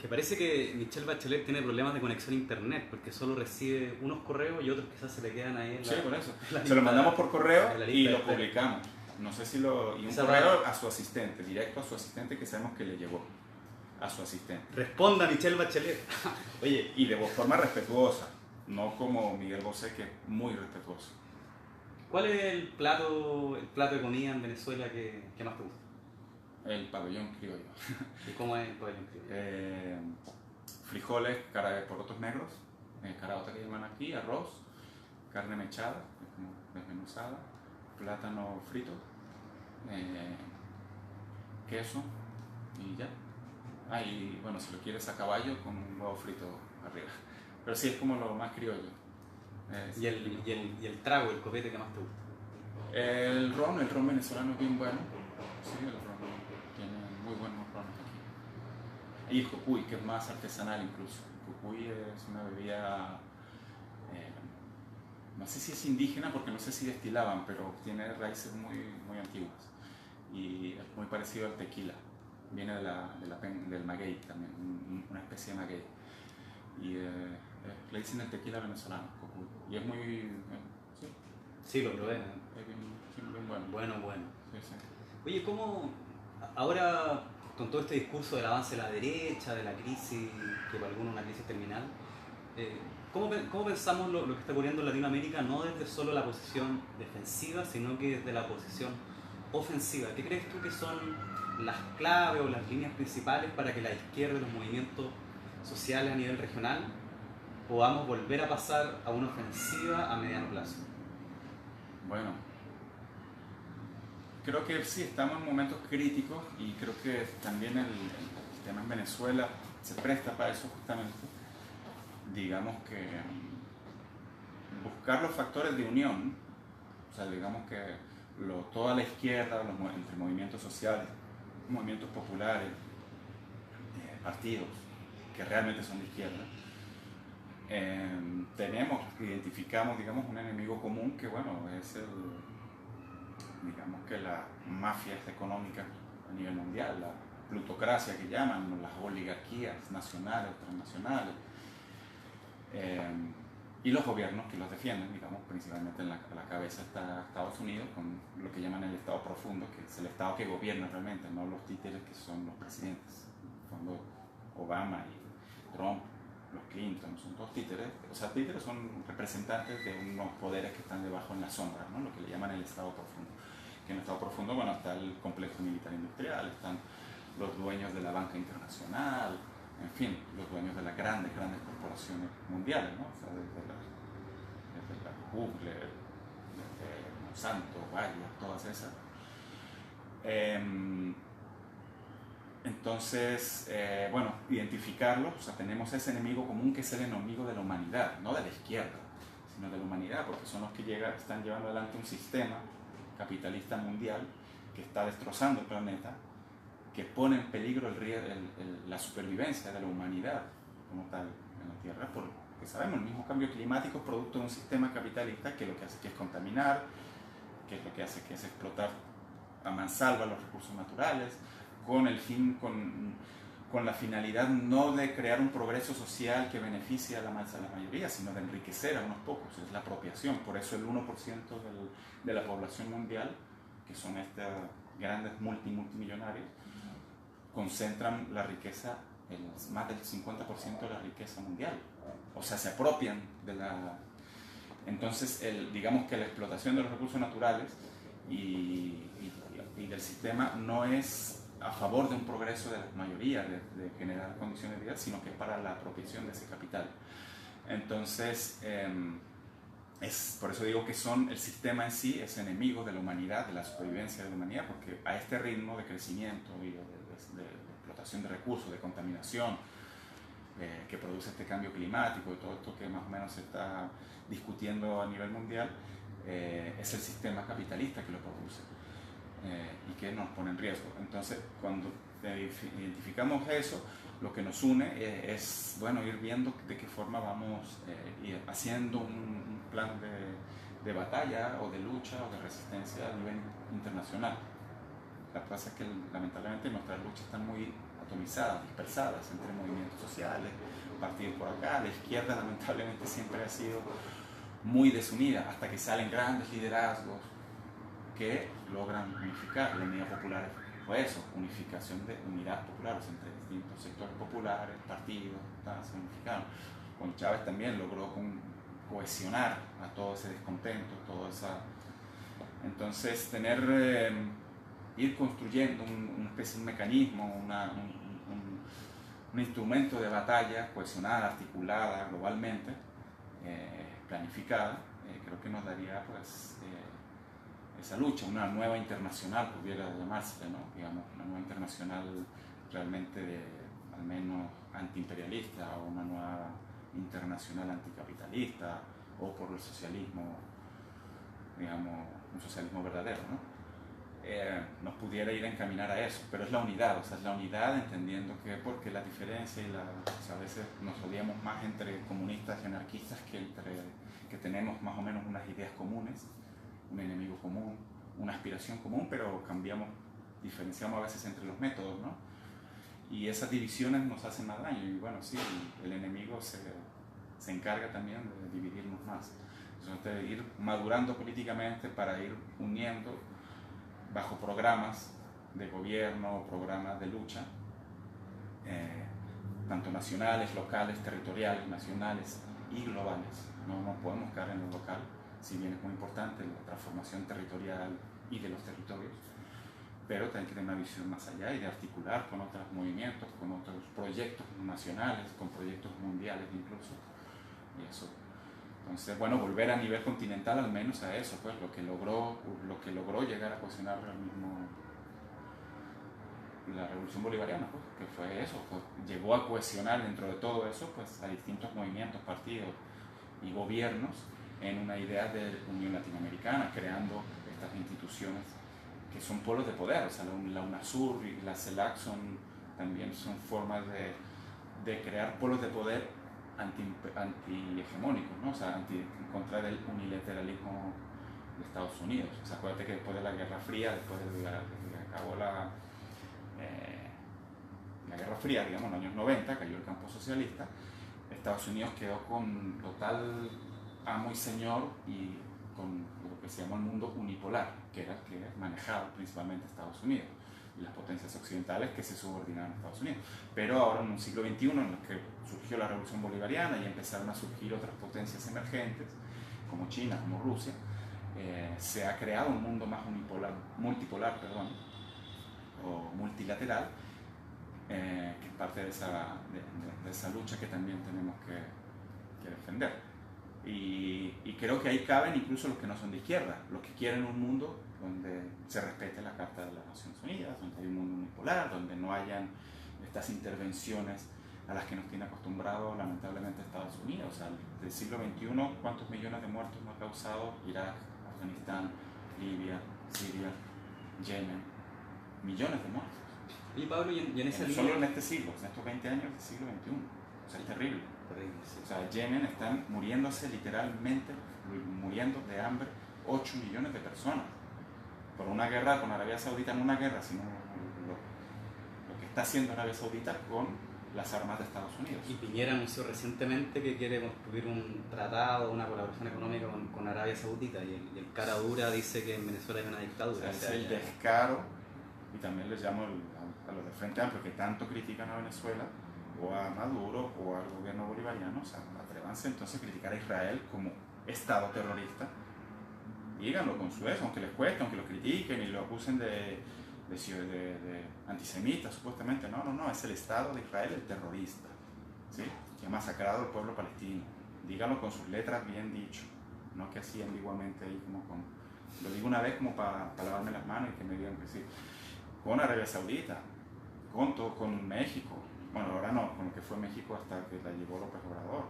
Que parece que Michelle Bachelet tiene problemas de conexión a internet, porque solo recibe unos correos y otros quizás se le quedan ahí en la... Sí, por eso. Se lo mandamos por correo y lo publicamos. No sé si y un correo a su asistente, directo a su asistente, que sabemos que le llegó a su asistente. Responda Michelle Bachelet. Oye, y de forma respetuosa, no como Miguel Bosé, que es muy respetuoso. ¿Cuál es el plato de comida en Venezuela que más te gusta? El pabellón criollo. ¿Y cómo es el pabellón criollo? Frijoles, porotos negros, caraota que llaman aquí, arroz, carne mechada, como desmenuzada, plátano frito, queso y ya. Y bueno, si lo quieres a caballo, con un huevo frito arriba. Pero sí, es como lo más criollo. ¿Y el trago, el copete que más te gusta? El ron venezolano es bien bueno. Sí, el ron tiene muy buenos rones aquí. Y el cucuy, que es más artesanal incluso. El cucuy es una bebida, no sé si es indígena, porque no sé si destilaban, pero tiene raíces muy, muy antiguas. Y es muy parecido al tequila. Viene del maguey también, una especie de maguey. Y le dicen el tequila venezolano, cucuy. Y es muy... sí. Sí, lo probé. Es bien bueno. Bueno. Sí, sí. Oye, ¿cómo ahora, con todo este discurso del avance de la derecha, de la crisis, que para algunos es una crisis terminal, ¿cómo pensamos lo que está ocurriendo en Latinoamérica, no desde solo la posición defensiva, sino que desde la posición ofensiva? ¿Qué crees tú que son las claves o las líneas principales para que la izquierda y los movimientos sociales a nivel regional podamos volver a pasar a una ofensiva a mediano plazo? Bueno, creo que sí, estamos en momentos críticos y creo que también el tema en Venezuela se presta para eso justamente. Digamos que buscar los factores de unión, o sea, digamos que toda la izquierda, entre movimientos sociales, movimientos populares, partidos que realmente son de izquierda, identificamos, digamos, un enemigo común que, bueno, es digamos que la mafia económica a nivel mundial, la plutocracia que llaman, las oligarquías nacionales, transnacionales, y los gobiernos que los defienden, digamos, principalmente a la cabeza está Estados Unidos, con lo que llaman el Estado profundo, que es el Estado que gobierna realmente, no los títeres que son los presidentes. Cuando Obama y Trump, los Clinton, son todos títeres. O sea, títeres son representantes de unos poderes que están debajo en la sombra, ¿no? Lo que le llaman el Estado profundo. Que en el Estado profundo, bueno, está el complejo militar industrial, están los dueños de la banca internacional, en fin, los dueños de las grandes corporaciones mundiales, ¿no? O sea, desde la Google, Monsanto, Bayer, todas esas. Entonces, bueno, identificarlo, o sea, tenemos ese enemigo común que es el enemigo de la humanidad, no de la izquierda, sino de la humanidad, porque son los que están llevando adelante un sistema capitalista mundial que está destrozando el planeta, que pone en peligro la supervivencia de la humanidad como tal en la Tierra, porque sabemos, el mismo cambio climático es producto de un sistema capitalista que lo que hace que es contaminar, que es lo que hace que es explotar a mansalva los recursos naturales, con la finalidad no de crear un progreso social que beneficie a la mayoría, sino de enriquecer a unos pocos, es la apropiación. Por eso el 1% de la población mundial, que son estos grandes multimillonarios, concentran la riqueza, más del 50% de la riqueza mundial. O sea, se apropian de la... Entonces, digamos que la explotación de los recursos naturales y del sistema no es a favor de un progreso de la mayoría, de generar condiciones de vida, sino que es para la apropiación de ese capital. Entonces, por eso digo que el sistema en sí es enemigo de la humanidad, de la supervivencia de la humanidad, porque a este ritmo de crecimiento y de explotación de recursos, de contaminación, que produce este cambio climático y todo esto que más o menos se está discutiendo a nivel mundial, es el sistema capitalista que lo produce y que nos pone en riesgo. Entonces, cuando identificamos eso, lo que nos une es, bueno, ir viendo de qué forma vamos ir haciendo un plan de batalla o de lucha o de resistencia a nivel internacional. La cosa es que lamentablemente nuestras luchas están muy atomizadas, dispersadas entre movimientos sociales, partidos por acá. La izquierda lamentablemente siempre ha sido muy desunida, hasta que salen grandes liderazgos que logran unificar. La unidad popular fue eso, unificación de unidad popular, o sea, entre distintos sectores populares, partidos, se unificaron. Con Chávez también logró cohesionar a todo ese descontento, toda esa... Entonces, ir construyendo un mecanismo, un instrumento de batalla cohesionada, articulada globalmente, planificada, creo que nos daría pues esa lucha, una nueva internacional pudiera llamarse, ¿no? Digamos, una nueva internacional realmente al menos antiimperialista, o una nueva internacional anticapitalista, o por el socialismo, digamos, un socialismo verdadero, ¿no? Nos pudiera ir a encaminar a eso, pero es la unidad, o sea, es la unidad entendiendo que porque la diferencia o sea, a veces nos odiamos más entre comunistas y anarquistas que tenemos más o menos unas ideas comunes, un enemigo común, una aspiración común, pero diferenciamos a veces entre los métodos, ¿no? Y esas divisiones nos hacen más daño, y bueno, sí, el enemigo se encarga también de dividirnos más. Entonces, de ir madurando políticamente para ir uniendo bajo programas de gobierno, programas de lucha, tanto nacionales, locales, territoriales, nacionales y globales. No podemos caer en lo local, si bien es muy importante la transformación territorial y de los territorios, pero hay que tener una visión más allá y de articular con otros movimientos, con otros proyectos nacionales, con proyectos mundiales incluso, y eso. Entonces, bueno, volver a nivel continental al menos a eso, pues lo que logró llegar a cohesionar la Revolución Bolivariana, pues, que fue eso, pues, llegó a cohesionar dentro de todo eso, pues, a distintos movimientos, partidos y gobiernos en una idea de Unión Latinoamericana, creando estas instituciones que son polos de poder, o sea, la UNASUR y la CELAC también son formas de crear polos de poder anti-hegemónicos, ¿no? O sea, en contra del unilateralismo de Estados Unidos. O sea, acuérdate que después de la Guerra Fría, después de que acabó la Guerra Fría, digamos, en los años 90, cayó el campo socialista, Estados Unidos quedó con total amo y señor y con lo que se llama el mundo unipolar, que era el que manejaba principalmente Estados Unidos y las potencias occidentales que se subordinaban a Estados Unidos. Pero ahora en un siglo XXI en el que surgió la Revolución Bolivariana y empezaron a surgir otras potencias emergentes, como China, como Rusia, se ha creado un mundo más multipolar, o multilateral, que es parte de esa lucha que también tenemos que defender. Y creo que ahí caben incluso los que no son de izquierda, los que quieren un mundo donde se respete la Carta de las Naciones Unidas, donde hay un mundo unipolar, donde no hayan estas intervenciones a las que nos tiene acostumbrado lamentablemente Estados Unidos. O sea, del siglo XXI, ¿cuántos millones de muertos no ha causado Irak, Afganistán, Libia, Siria, Yemen? Millones de muertos. Y Pablo, y en esa línea... Solo en este siglo, en estos 20 años del siglo XXI. O sea, es terrible. Sí. O sea, Yemen están muriéndose literalmente, muriendo de hambre 8 millones de personas. Por una guerra con Arabia Saudita, no una guerra, sino lo que está haciendo Arabia Saudita con las armas de Estados Unidos. Y Piñera anunció recientemente que quiere construir un tratado, una colaboración económica con Arabia Saudita, y el cara dura dice que en Venezuela hay una dictadura. O sea, es el descaro, y también les llamo a los de Frente Amplio que tanto critican a Venezuela, o a Maduro, o al gobierno bolivariano. O sea, atrévanse entonces a criticar a Israel como Estado terrorista. Díganlo con su eso, aunque les cueste, aunque lo critiquen y lo acusen de antisemita, supuestamente. No, es el Estado de Israel el terrorista, ¿sí? Que ha masacrado al pueblo palestino. Díganlo con sus letras bien dicho, no que así ambiguamente ahí como con... Lo digo una vez como para lavarme las manos y que me digan que sí. Con Arabia Saudita, con México, bueno, ahora no, con lo que fue México hasta que la llevó López Obrador.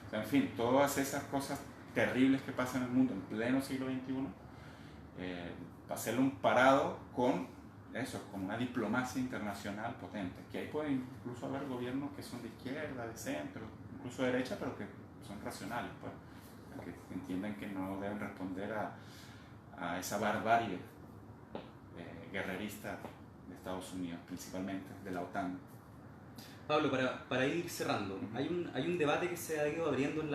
O sea, en fin, todas esas cosas terribles que pasan en el mundo en pleno siglo XXI, para hacerle un parado con eso, con una diplomacia internacional potente, que ahí pueden incluso haber gobiernos que son de izquierda, de centro, incluso de derecha, pero que son racionales, pues, que entienden que no deben responder a esa barbarie guerrerista de Estados Unidos, principalmente de la OTAN. Pablo, para ir cerrando, hay un debate que se ha ido abriendo en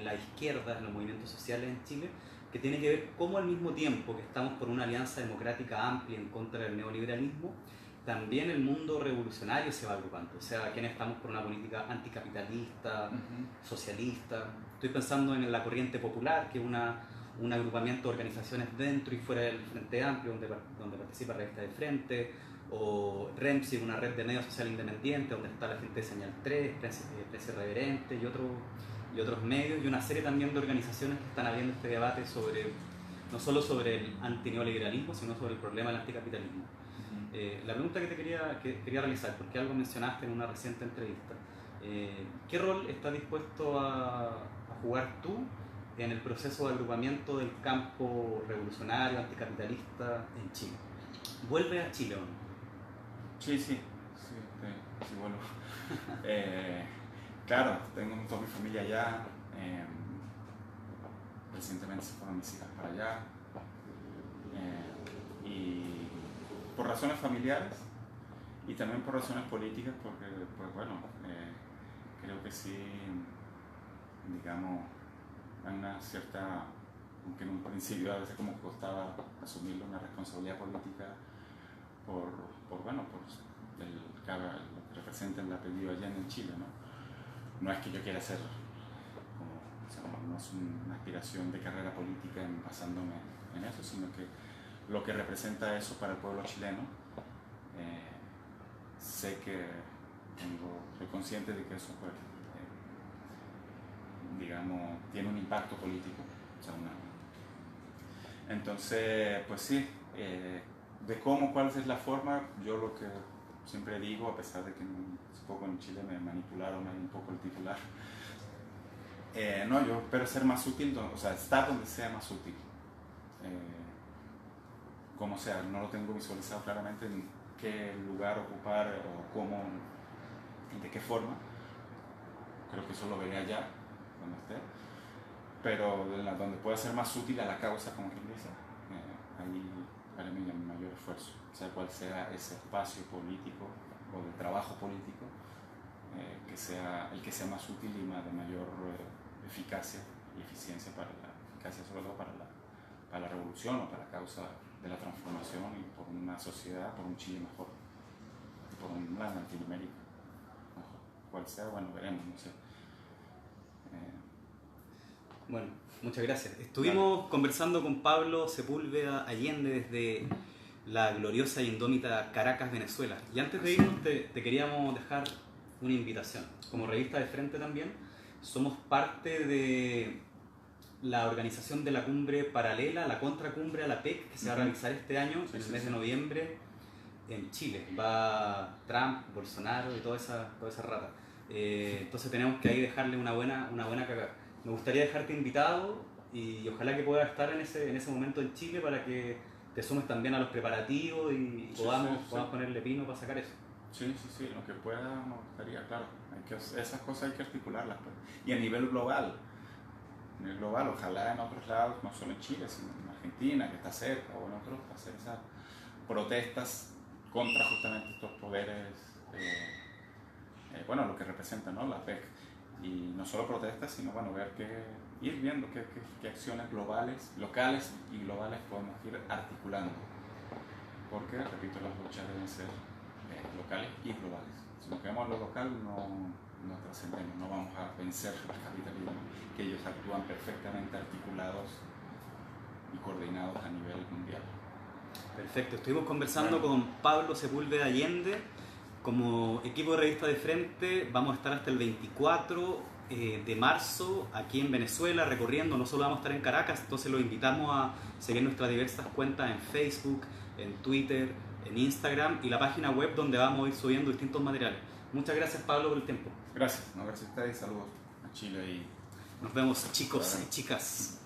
la izquierda, en los movimientos sociales en Chile, que tiene que ver cómo al mismo tiempo que estamos por una alianza democrática amplia en contra del neoliberalismo, también el mundo revolucionario se va agrupando. O sea, quienes estamos por una política anticapitalista, socialista. Estoy pensando en la Corriente Popular, que es un agrupamiento de organizaciones dentro y fuera del Frente Amplio, donde participa Revista del Frente, o REMSI, una red de medios social independiente, donde está la gente de Señal 3, Prensa Irreverente y otros medios, y una serie también de organizaciones que están abriendo este debate no solo sobre el antineoliberalismo, sino sobre el problema del anticapitalismo. La pregunta que quería realizar, porque algo mencionaste en una reciente entrevista, ¿qué rol estás dispuesto a jugar tú en el proceso de agrupamiento del campo revolucionario, anticapitalista en Chile? ¿Vuelve a Chile o no? Sí, vuelvo. Claro, tengo toda mi familia allá. Recientemente se fueron mis hijas para allá. Y por razones familiares y también por razones políticas, porque, pues bueno, creo que sí, digamos, hay una cierta, aunque en un principio a veces como costaba asumirlo, una responsabilidad política por lo que representa el apellido Allende en Chile, ¿no? No es que yo quiera ser no es una aspiración de carrera política basándome en eso, sino que lo que representa eso para el pueblo chileno, sé que soy consciente de que eso, pues, digamos, tiene un impacto político. O sea, entonces, pues sí, de cuál es la forma, yo lo que siempre digo, a pesar de que un poco en Chile me manipularon ahí un poco el titular, no, yo espero ser más útil, o sea, estar donde sea más útil, como sea, no lo tengo visualizado claramente en qué lugar ocupar o cómo y de qué forma, creo que eso lo veré allá, donde esté, pero donde pueda ser más útil a la causa, como quien dice, ahí haré mi mayor esfuerzo, sea cual sea ese espacio político o de trabajo político, que sea el que sea más útil y de mayor eficacia y eficiencia eficacia sobre todo para la revolución o para la causa de la transformación y por una sociedad, por un Chile mejor, por una Latinoamérica mejor. Cual sea, bueno, veremos, no sé. Bueno, muchas gracias. Estuvimos conversando con Pablo Sepúlveda Allende desde la gloriosa y indómita Caracas, Venezuela. Y antes de irnos te queríamos dejar una invitación. Como Revista del Frente también, somos parte la organización de la cumbre paralela, la contracumbre a la PEC, que se va a realizar este año, en el mes de noviembre, en Chile. Va Trump, Bolsonaro y toda esa rata. Entonces tenemos que ahí dejarle una buena cagada. Me gustaría dejarte invitado y ojalá que puedas estar en ese momento en Chile para que te sumes también a los preparativos y podamos ponerle pino para sacar eso. Sí, lo que pueda me gustaría, claro. Esas cosas hay que articularlas. Pues. Y a nivel global, ojalá en otros lados, no solo en Chile, sino en Argentina, que está cerca, o en otros, hacer esas protestas contra justamente estos poderes, bueno, lo que representa, ¿no? La PEC. Y no solo protestas, sino bueno, ir viendo qué acciones globales, locales y globales podemos ir articulando. Porque, repito, las luchas deben ser locales y globales. Si nos quedamos en lo local, no trascendemos, no vamos a vencer el capitalismo, que ellos actúan perfectamente articulados y coordinados a nivel mundial. Perfecto, estuvimos conversando con Pablo Sepúlveda Allende. Como equipo de Revista de Frente vamos a estar hasta el 24 de marzo aquí en Venezuela recorriendo. No solo vamos a estar en Caracas, entonces los invitamos a seguir nuestras diversas cuentas en Facebook, en Twitter, en Instagram y la página web donde vamos a ir subiendo distintos materiales. Muchas gracias, Pablo, por el tiempo. Gracias a ustedes, saludos a Chile y nos vemos, chicos y chicas.